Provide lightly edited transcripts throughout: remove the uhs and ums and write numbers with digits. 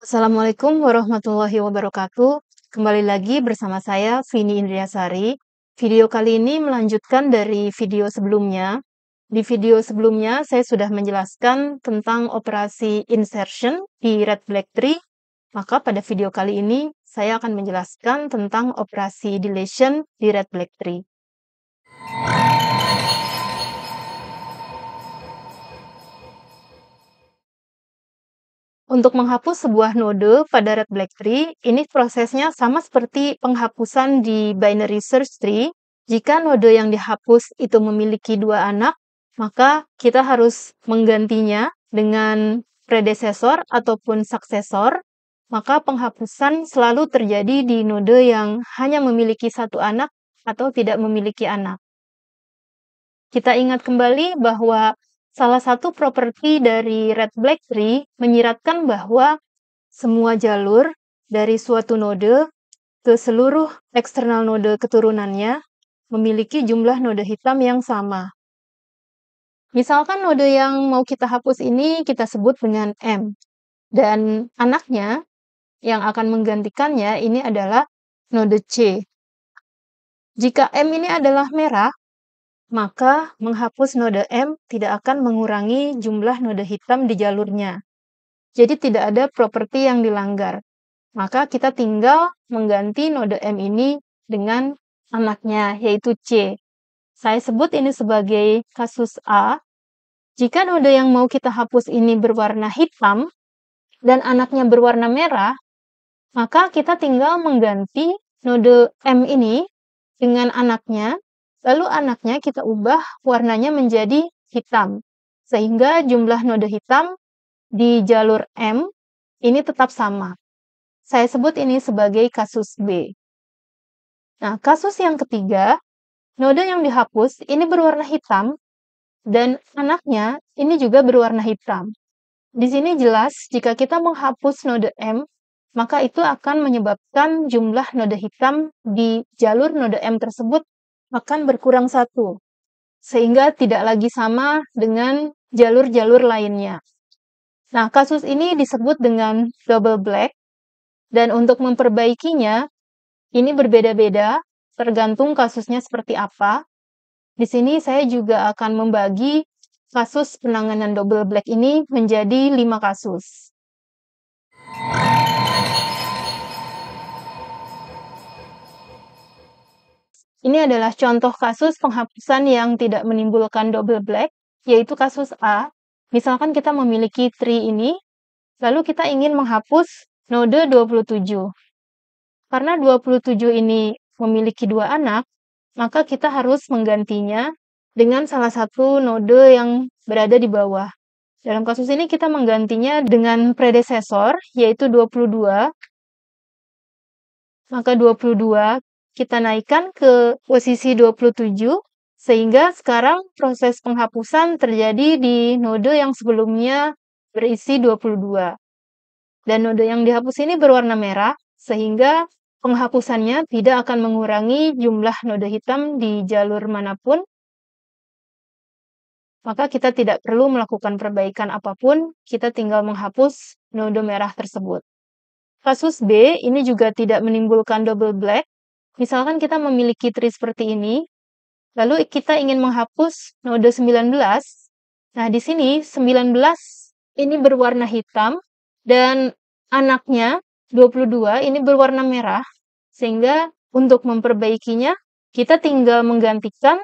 Assalamualaikum warahmatullahi wabarakatuh. Kembali lagi bersama saya, Vini Indriasari. Video kali ini melanjutkan dari video sebelumnya. Di video sebelumnya, saya sudah menjelaskan tentang operasi insertion di Red Black Tree. Maka pada video kali ini, saya akan menjelaskan tentang operasi deletion di Red Black Tree. Untuk menghapus sebuah node pada Red Black Tree, ini prosesnya sama seperti penghapusan di binary search tree. Jika node yang dihapus itu memiliki dua anak, maka kita harus menggantinya dengan predesesor ataupun suksesor. Maka penghapusan selalu terjadi di node yang hanya memiliki satu anak atau tidak memiliki anak. Kita ingat kembali bahwa salah satu properti dari Red Black Tree menyiratkan bahwa semua jalur dari suatu node ke seluruh eksternal node keturunannya memiliki jumlah node hitam yang sama. Misalkan node yang mau kita hapus ini kita sebut dengan M, dan anaknya yang akan menggantikannya ini adalah node C. Jika M ini adalah merah, maka menghapus node M tidak akan mengurangi jumlah node hitam di jalurnya. Jadi tidak ada properti yang dilanggar. Maka kita tinggal mengganti node M ini dengan anaknya, yaitu C. Saya sebut ini sebagai kasus A. Jika node yang mau kita hapus ini berwarna hitam dan anaknya berwarna merah, maka kita tinggal mengganti node M ini dengan anaknya, lalu anaknya kita ubah warnanya menjadi hitam. Sehingga jumlah node hitam di jalur M ini tetap sama. Saya sebut ini sebagai kasus B. Nah, kasus yang ketiga, node yang dihapus ini berwarna hitam, dan anaknya ini juga berwarna hitam. Di sini jelas, jika kita menghapus node M, maka itu akan menyebabkan jumlah node hitam di jalur node M tersebut akan berkurang satu, sehingga tidak lagi sama dengan jalur-jalur lainnya. Nah, kasus ini disebut dengan double black, dan untuk memperbaikinya, ini berbeda-beda, tergantung kasusnya seperti apa. Di sini saya juga akan membagi kasus penanganan double black ini menjadi 5 kasus. Ini adalah contoh kasus penghapusan yang tidak menimbulkan double black, yaitu kasus A. Misalkan kita memiliki tree ini, lalu kita ingin menghapus node 27. Karena 27 ini memiliki dua anak, maka kita harus menggantinya dengan salah satu node yang berada di bawah. Dalam kasus ini kita menggantinya dengan predesesor, yaitu 22. Maka 22 kita naikkan ke posisi 27, sehingga sekarang proses penghapusan terjadi di node yang sebelumnya berisi 22. Dan node yang dihapus ini berwarna merah, sehingga penghapusannya tidak akan mengurangi jumlah node hitam di jalur manapun. Maka kita tidak perlu melakukan perbaikan apapun, kita tinggal menghapus node merah tersebut. Kasus B ini juga tidak menimbulkan double black. Misalkan kita memiliki tree seperti ini, lalu kita ingin menghapus node 19. Nah, di sini 19 ini berwarna hitam dan anaknya 22 ini berwarna merah, sehingga untuk memperbaikinya kita tinggal menggantikan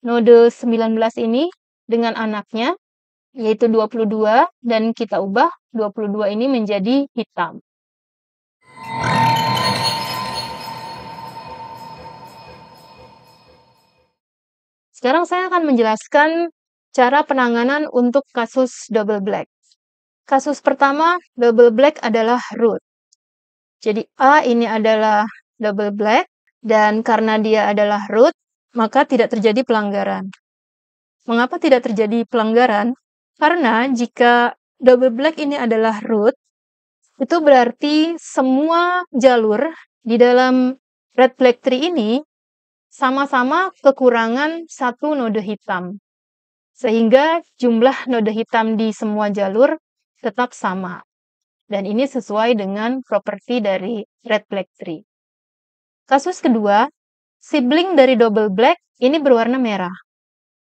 node 19 ini dengan anaknya, yaitu 22, dan kita ubah 22 ini menjadi hitam. Sekarang saya akan menjelaskan cara penanganan untuk kasus double black. Kasus pertama, double black adalah root. Jadi A ini adalah double black, dan karena dia adalah root, maka tidak terjadi pelanggaran. Mengapa tidak terjadi pelanggaran? Karena jika double black ini adalah root, itu berarti semua jalur di dalam red black tree ini sama-sama kekurangan satu node hitam. Sehingga jumlah node hitam di semua jalur tetap sama. Dan ini sesuai dengan properti dari red black tree. Kasus kedua, sibling dari double black ini berwarna merah.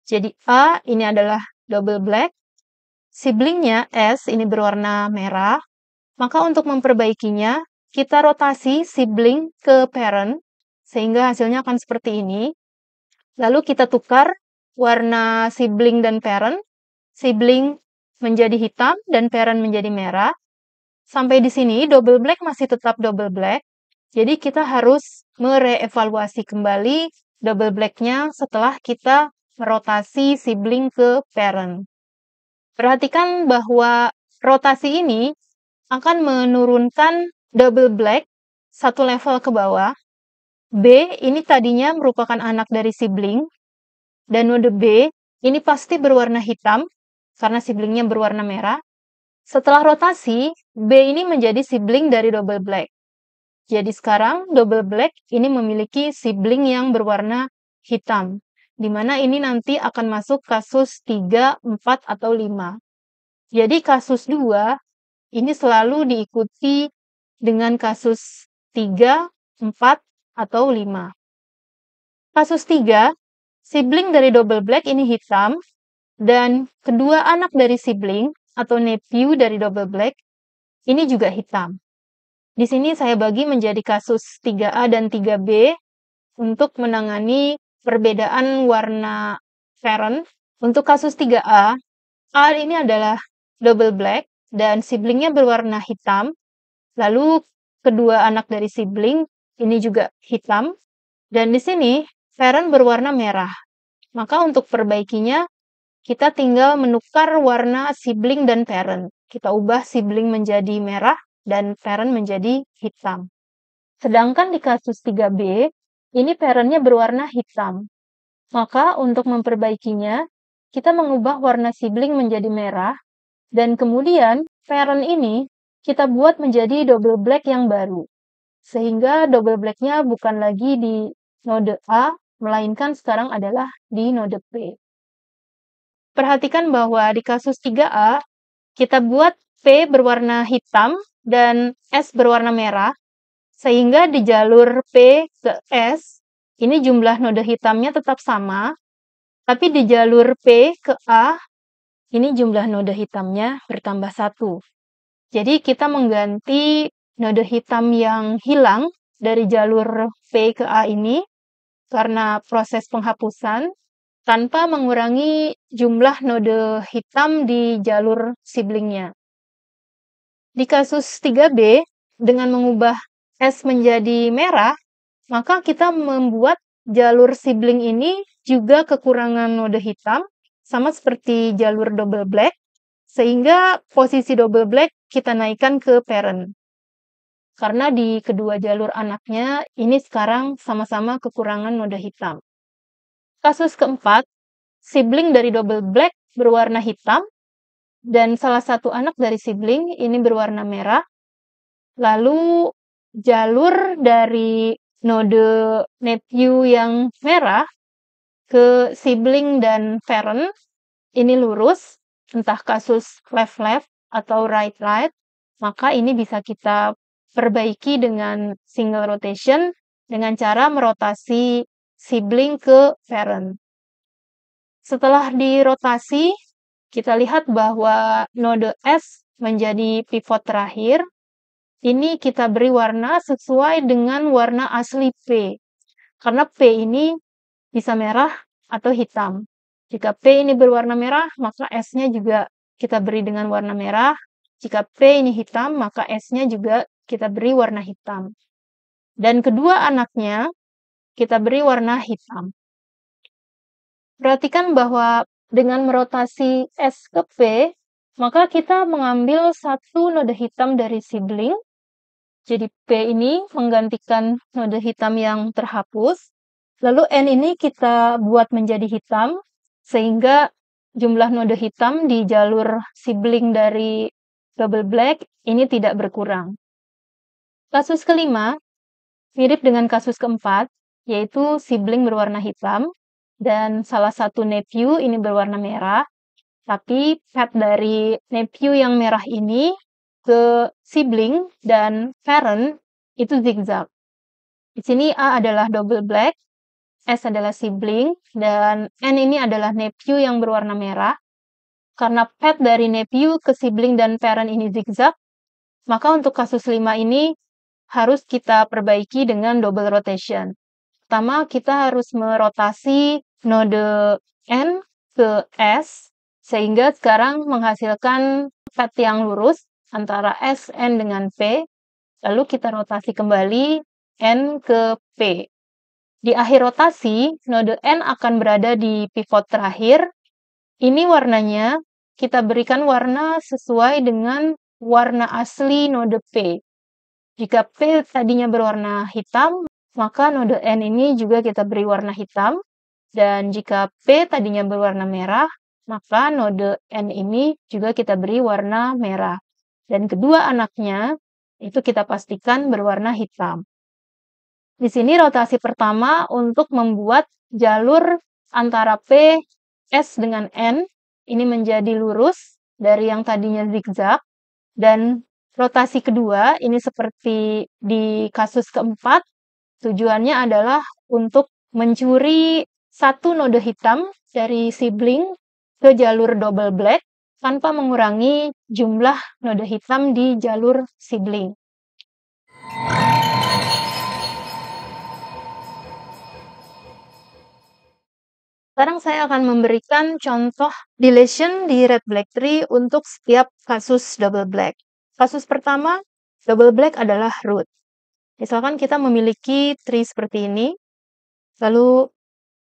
Jadi A ini adalah double black, siblingnya S ini berwarna merah, maka untuk memperbaikinya, kita rotasi sibling ke parent, sehingga hasilnya akan seperti ini. Lalu kita tukar warna sibling dan parent, sibling menjadi hitam dan parent menjadi merah. Sampai di sini double black masih tetap double black, jadi kita harus mereevaluasi kembali double black-nya setelah kita merotasi sibling ke parent. Perhatikan bahwa rotasi ini akan menurunkan double black satu level ke bawah. B ini tadinya merupakan anak dari sibling, dan node B ini pasti berwarna hitam karena siblingnya berwarna merah. Setelah rotasi, B ini menjadi sibling dari double black. Jadi sekarang double black ini memiliki sibling yang berwarna hitam, di mana ini nanti akan masuk kasus 3, 4, atau 5. Jadi kasus 2 ini selalu diikuti dengan kasus 3, 4, atau 5. Kasus 3, sibling dari double black ini hitam, dan kedua anak dari sibling atau nephew dari double black ini juga hitam. Di sini saya bagi menjadi kasus 3A dan 3B untuk menangani perbedaan warna parent. Untuk kasus 3A, A ini adalah double black dan siblingnya berwarna hitam. Lalu kedua anak dari sibling ini juga hitam. Dan di sini parent berwarna merah. Maka untuk perbaikinya, kita tinggal menukar warna sibling dan parent. Kita ubah sibling menjadi merah dan parent menjadi hitam. Sedangkan di kasus 3B, ini parent-nya berwarna hitam. Maka untuk memperbaikinya, kita mengubah warna sibling menjadi merah, dan kemudian parent ini kita buat menjadi double black yang baru. Sehingga double black-nya bukan lagi di node A, melainkan sekarang adalah di node P. Perhatikan bahwa di kasus 3A, kita buat P berwarna hitam dan S berwarna merah, sehingga di jalur P ke S, ini jumlah node hitamnya tetap sama, tapi di jalur P ke A, ini jumlah node hitamnya bertambah 1. Jadi kita mengganti node hitam yang hilang dari jalur P ke A ini karena proses penghapusan, tanpa mengurangi jumlah node hitam di jalur siblingnya. Di kasus 3B, dengan mengubah S menjadi merah, maka kita membuat jalur sibling ini juga kekurangan node hitam, sama seperti jalur double black, sehingga posisi double black kita naikkan ke parent. Karena di kedua jalur anaknya, ini sekarang sama-sama kekurangan node hitam. Kasus keempat, sibling dari double black berwarna hitam, dan salah satu anak dari sibling ini berwarna merah. Lalu jalur dari node nephew yang merah ke sibling dan parent ini lurus, entah kasus left-left atau right-right, maka ini bisa kita perbaiki dengan single rotation dengan cara merotasi sibling ke parent. Setelah dirotasi, kita lihat bahwa node S menjadi pivot terakhir. Ini kita beri warna sesuai dengan warna asli P. Karena P ini bisa merah atau hitam. Jika P ini berwarna merah, maka S-nya juga kita beri dengan warna merah. Jika P ini hitam, maka S-nya juga kita beri warna hitam. Dan kedua anaknya kita beri warna hitam. Perhatikan bahwa dengan merotasi S ke P, maka kita mengambil satu node hitam dari sibling. Jadi P ini menggantikan node hitam yang terhapus. Lalu N ini kita buat menjadi hitam, sehingga jumlah node hitam di jalur sibling dari double black ini tidak berkurang. Kasus kelima, mirip dengan kasus keempat, yaitu sibling berwarna hitam, dan salah satu nephew ini berwarna merah, tapi pet dari nephew yang merah ini ke sibling dan parent itu zigzag. Di sini A adalah double black, S adalah sibling, dan N ini adalah nephew yang berwarna merah. Karena path dari nephew ke sibling dan parent ini zigzag, maka untuk kasus 5 ini harus kita perbaiki dengan double rotation. Pertama, kita harus merotasi node N ke S, sehingga sekarang menghasilkan path yang lurus antara S, N dengan P. Lalu kita rotasi kembali N ke P. Di akhir rotasi, node N akan berada di pivot terakhir. Ini warnanya kita berikan warna sesuai dengan warna asli node P. Jika P tadinya berwarna hitam, maka node N ini juga kita beri warna hitam. Dan jika P tadinya berwarna merah, maka node N ini juga kita beri warna merah. Dan kedua anaknya itu kita pastikan berwarna hitam. Di sini rotasi pertama untuk membuat jalur antara P, S dengan N ini menjadi lurus dari yang tadinya zigzag, dan rotasi kedua ini seperti di kasus keempat, tujuannya adalah untuk mencuri satu node hitam dari sibling ke jalur double black tanpa mengurangi jumlah node hitam di jalur sibling. Sekarang saya akan memberikan contoh deletion di red black tree untuk setiap kasus double black. Kasus pertama, double black adalah root. Misalkan kita memiliki tree seperti ini, lalu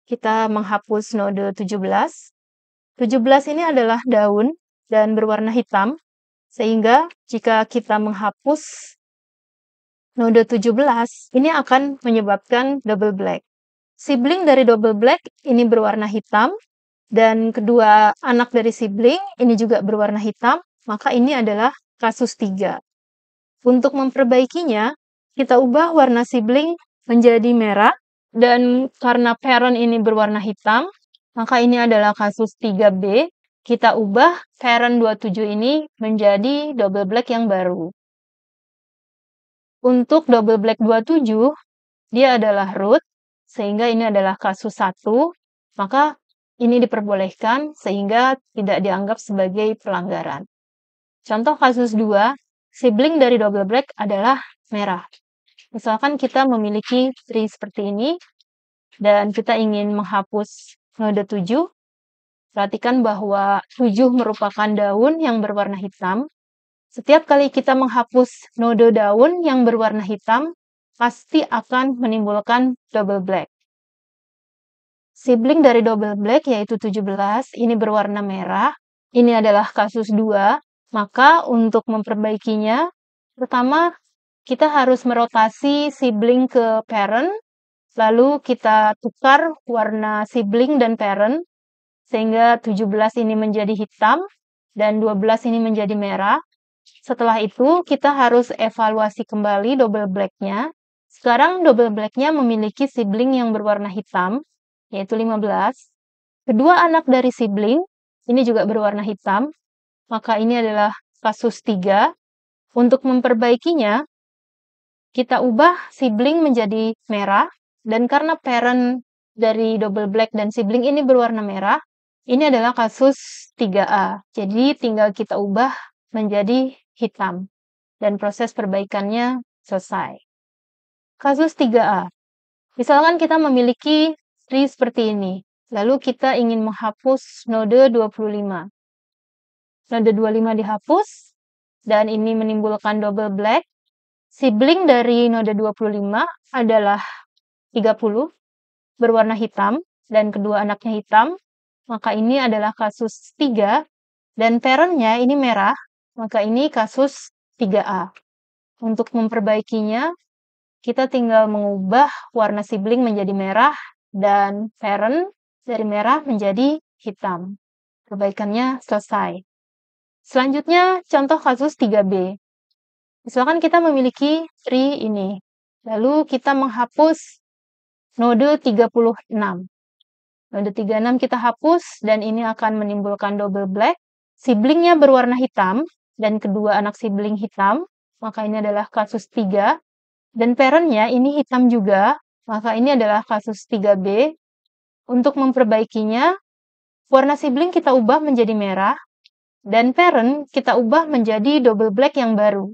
kita menghapus node 17. 17 ini adalah daun dan berwarna hitam, sehingga jika kita menghapus node 17, ini akan menyebabkan double black. Sibling dari double black ini berwarna hitam, dan kedua anak dari sibling ini juga berwarna hitam, maka ini adalah kasus 3. Untuk memperbaikinya, kita ubah warna sibling menjadi merah, dan karena parent ini berwarna hitam, maka ini adalah kasus 3B. Kita ubah parent 27 ini menjadi double black yang baru. Untuk double black 27, dia adalah root, sehingga ini adalah kasus 1, maka ini diperbolehkan sehingga tidak dianggap sebagai pelanggaran. Contoh kasus 2, sibling dari double black adalah merah. Misalkan kita memiliki tree seperti ini, dan kita ingin menghapus node 7, perhatikan bahwa 7 merupakan daun yang berwarna hitam. Setiap kali kita menghapus node daun yang berwarna hitam, pasti akan menimbulkan double black. Sibling dari double black yaitu 17, ini berwarna merah. Ini adalah kasus 2, maka untuk memperbaikinya, pertama kita harus merotasi sibling ke parent, lalu kita tukar warna sibling dan parent, sehingga 17 ini menjadi hitam, dan 12 ini menjadi merah. Setelah itu, kita harus evaluasi kembali double black-nya. Sekarang double black-nya memiliki sibling yang berwarna hitam, yaitu 15. Kedua anak dari sibling, ini juga berwarna hitam, maka ini adalah kasus 3. Untuk memperbaikinya, kita ubah sibling menjadi merah, dan karena parent dari double black dan sibling ini berwarna merah, ini adalah kasus 3A. Jadi tinggal kita ubah menjadi hitam, dan proses perbaikannya selesai. Kasus 3A. Misalkan kita memiliki tree seperti ini, lalu kita ingin menghapus node 25. Node 25 dihapus, dan ini menimbulkan double black. Sibling dari node 25 adalah 30, berwarna hitam, dan kedua anaknya hitam, maka ini adalah kasus 3, dan parent-nya ini merah, maka ini kasus 3A. Untuk memperbaikinya, kita tinggal mengubah warna sibling menjadi merah, dan parent dari merah menjadi hitam. Perbaikannya selesai. Selanjutnya, contoh kasus 3B. Misalkan kita memiliki tree ini, lalu kita menghapus node 36. Node 36 kita hapus, dan ini akan menimbulkan double black. Siblingnya berwarna hitam, dan kedua anak sibling hitam, maka ini adalah kasus 3. Dan parent-nya ini hitam juga, maka ini adalah kasus 3B. Untuk memperbaikinya, warna sibling kita ubah menjadi merah, dan parent kita ubah menjadi double black yang baru.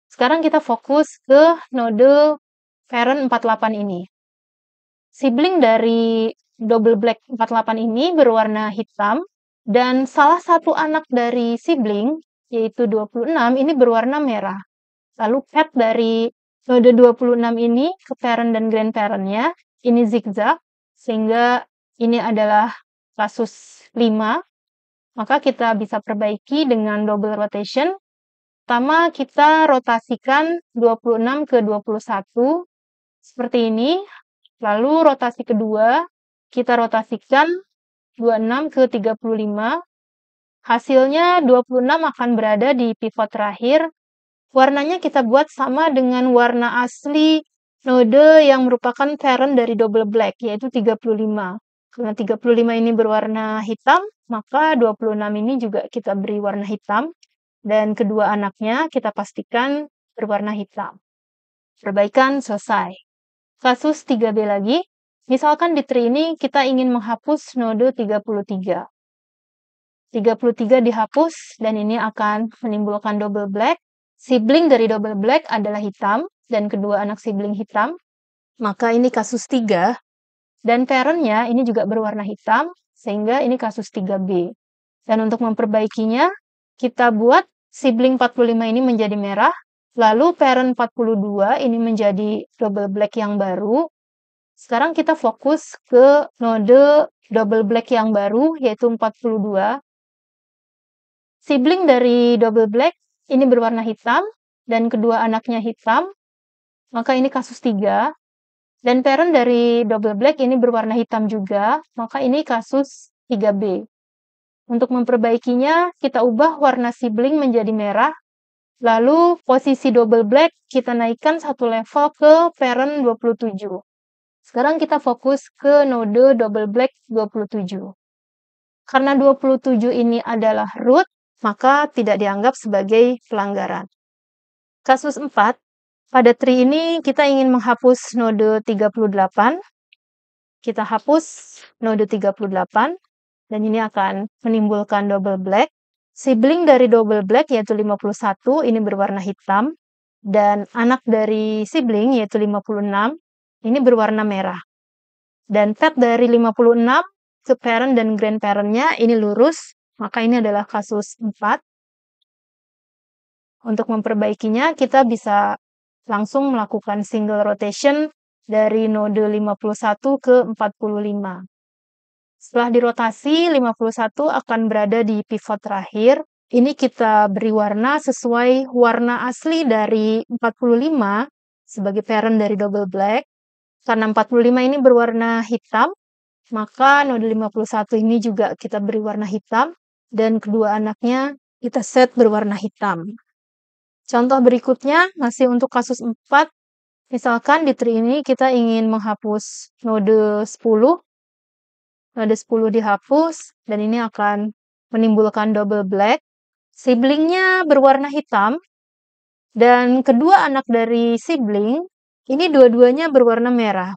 Sekarang kita fokus ke node parent 48 ini. Sibling dari double black 48 ini berwarna hitam, dan salah satu anak dari sibling, yaitu 26, ini berwarna merah. Lalu path dari node 26 ini ke parent dan grandparent-nya, ini zigzag, sehingga ini adalah kasus 5. Maka kita bisa perbaiki dengan double rotation. Pertama, kita rotasikan 26 ke 21, seperti ini. Lalu rotasi kedua, kita rotasikan 26 ke 35. Hasilnya 26 akan berada di pivot terakhir. Warnanya kita buat sama dengan warna asli node yang merupakan parent dari double black, yaitu 35. Karena 35 ini berwarna hitam, maka 26 ini juga kita beri warna hitam. Dan kedua anaknya kita pastikan berwarna hitam. Perbaikan selesai. Kasus 3B lagi. Misalkan di tree ini kita ingin menghapus node 33. 33 dihapus, dan ini akan menimbulkan double black. Sibling dari double black adalah hitam, dan kedua anak sibling hitam. Maka ini kasus 3. Dan parent-nya ini juga berwarna hitam, sehingga ini kasus 3B. Dan untuk memperbaikinya, kita buat sibling 45 ini menjadi merah, lalu parent 42 ini menjadi double black yang baru. Sekarang kita fokus ke node double black yang baru, yaitu 42. Sibling dari double black ini berwarna hitam, dan kedua anaknya hitam, maka ini kasus 3. Dan parent dari double black ini berwarna hitam juga, maka ini kasus 3B. Untuk memperbaikinya, kita ubah warna sibling menjadi merah, lalu posisi double black kita naikkan satu level ke parent 27. Sekarang kita fokus ke node double black 27. Karena 27 ini adalah root, maka tidak dianggap sebagai pelanggaran. Kasus 4, pada tree ini kita ingin menghapus node 38. Kita hapus node 38. Dan ini akan menimbulkan double black. Sibling dari double black yaitu 51, ini berwarna hitam. Dan anak dari sibling yaitu 56, ini berwarna merah. Dan path dari 56 ke parent dan grandparent-nya ini lurus, maka ini adalah kasus 4. Untuk memperbaikinya, kita bisa langsung melakukan single rotation dari node 51 ke 45. Setelah dirotasi, 51 akan berada di pivot terakhir. Ini kita beri warna sesuai warna asli dari 45 sebagai parent dari double black. Karena 45 ini berwarna hitam, maka node 51 ini juga kita beri warna hitam, dan kedua anaknya kita set berwarna hitam. Contoh berikutnya, masih untuk kasus 4. Misalkan di tree ini kita ingin menghapus node 10. Node 10 dihapus, dan ini akan menimbulkan double black. Siblingnya berwarna hitam, dan kedua anak dari sibling, ini dua-duanya berwarna merah.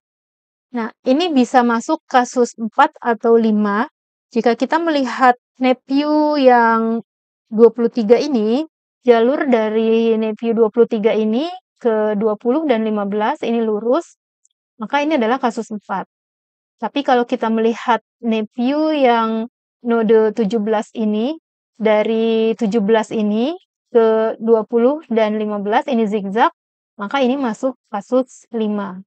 Nah, ini bisa masuk kasus 4 atau 5. Jika kita melihat nephew yang 23 ini, jalur dari nephew 23 ini ke 20 dan 15 ini lurus, maka ini adalah kasus 4. Tapi kalau kita melihat nephew yang node 17 ini, dari 17 ini ke 20 dan 15 ini zigzag, maka ini masuk kasus 5.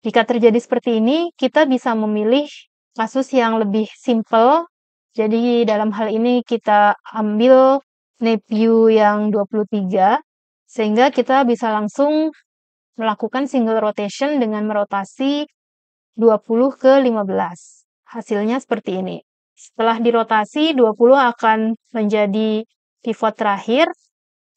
Jika terjadi seperti ini, kita bisa memilih kasus yang lebih simple. Jadi dalam hal ini kita ambil nephew yang 23, sehingga kita bisa langsung melakukan single rotation dengan merotasi 20 ke 15. Hasilnya seperti ini. Setelah dirotasi, 20 akan menjadi pivot terakhir,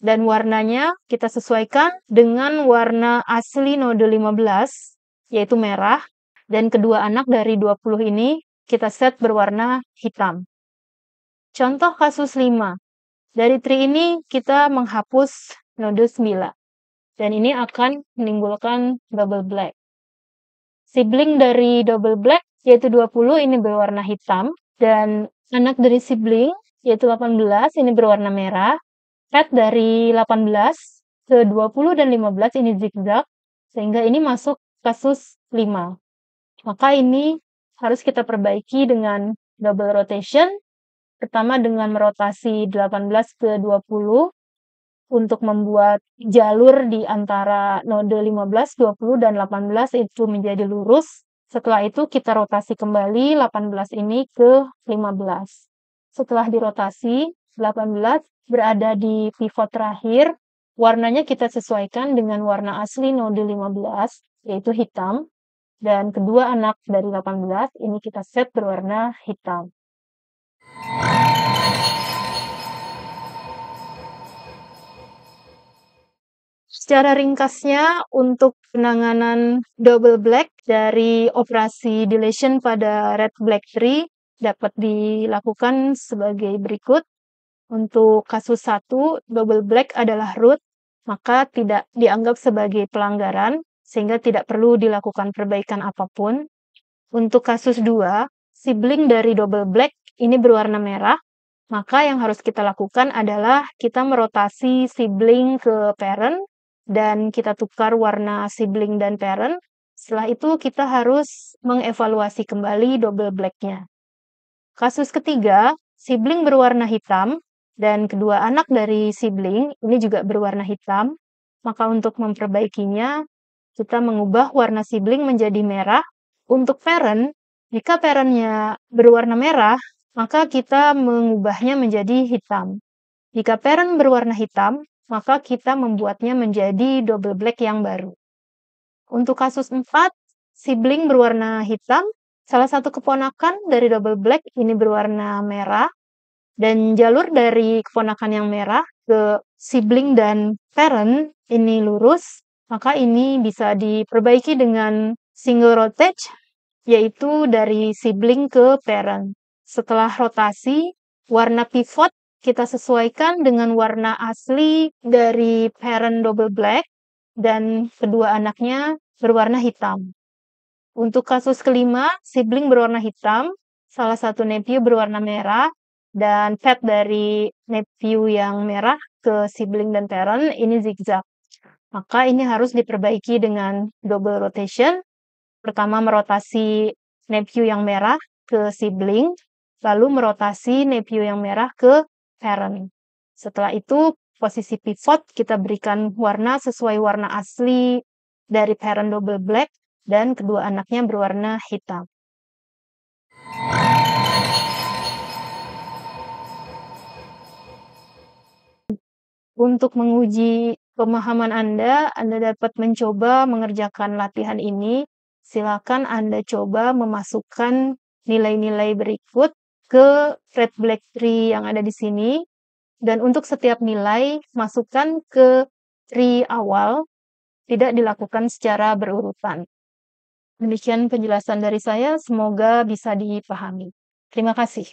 dan warnanya kita sesuaikan dengan warna asli node 15, yaitu merah, dan kedua anak dari 20 ini kita set berwarna hitam. Contoh kasus 5. Dari tree ini kita menghapus node 9 dan ini akan menimbulkan double black. Sibling dari double black yaitu 20 ini berwarna hitam dan anak dari sibling yaitu 18 ini berwarna merah. Pet dari 18 ke 20 dan 15 ini zigzag sehingga ini masuk kasus 5. Maka ini harus kita perbaiki dengan double rotation. Pertama dengan merotasi 18 ke 20 untuk membuat jalur di antara node 15, 20, dan 18 itu menjadi lurus. Setelah itu kita rotasi kembali 18 ini ke 15. Setelah dirotasi, 18 berada di pivot terakhir. Warnanya kita sesuaikan dengan warna asli node 15, yaitu hitam. Dan kedua anak dari 18 ini kita set berwarna hitam. Secara ringkasnya, untuk penanganan double black dari operasi deletion pada red black tree dapat dilakukan sebagai berikut. Untuk kasus 1, double black adalah root, maka tidak dianggap sebagai pelanggaran, sehingga tidak perlu dilakukan perbaikan apapun. Untuk kasus 2, sibling dari double black ini berwarna merah, maka yang harus kita lakukan adalah kita merotasi sibling ke parent, dan kita tukar warna sibling dan parent. Setelah itu kita harus mengevaluasi kembali double black-nya. Kasus ketiga, sibling berwarna hitam, dan kedua anak dari sibling ini juga berwarna hitam. Maka untuk memperbaikinya, kita mengubah warna sibling menjadi merah. Untuk parent, jika parent-nya berwarna merah, maka kita mengubahnya menjadi hitam. Jika parent berwarna hitam, maka kita membuatnya menjadi double black yang baru. Untuk kasus 4, sibling berwarna hitam, salah satu keponakan dari double black ini berwarna merah, dan jalur dari keponakan yang merah ke sibling dan parent ini lurus, maka ini bisa diperbaiki dengan single rotate, yaitu dari sibling ke parent. Setelah rotasi, warna pivot kita sesuaikan dengan warna asli dari parent double black dan kedua anaknya berwarna hitam. Untuk kasus kelima, sibling berwarna hitam, salah satu nephew berwarna merah, dan pet dari nephew yang merah ke sibling dan parent ini zigzag. Maka ini harus diperbaiki dengan double rotation. Pertama merotasi nephew yang merah ke sibling, lalu merotasi nephew yang merah ke parent. Setelah itu, posisi pivot kita berikan warna sesuai warna asli dari parent double black dan kedua anaknya berwarna hitam. Untuk menguji pemahaman Anda dapat mencoba mengerjakan latihan ini. Silakan Anda coba memasukkan nilai-nilai berikut ke red black tree yang ada di sini. Dan untuk setiap nilai, masukkan ke tree awal, tidak dilakukan secara berurutan. Demikian penjelasan dari saya, semoga bisa dipahami. Terima kasih.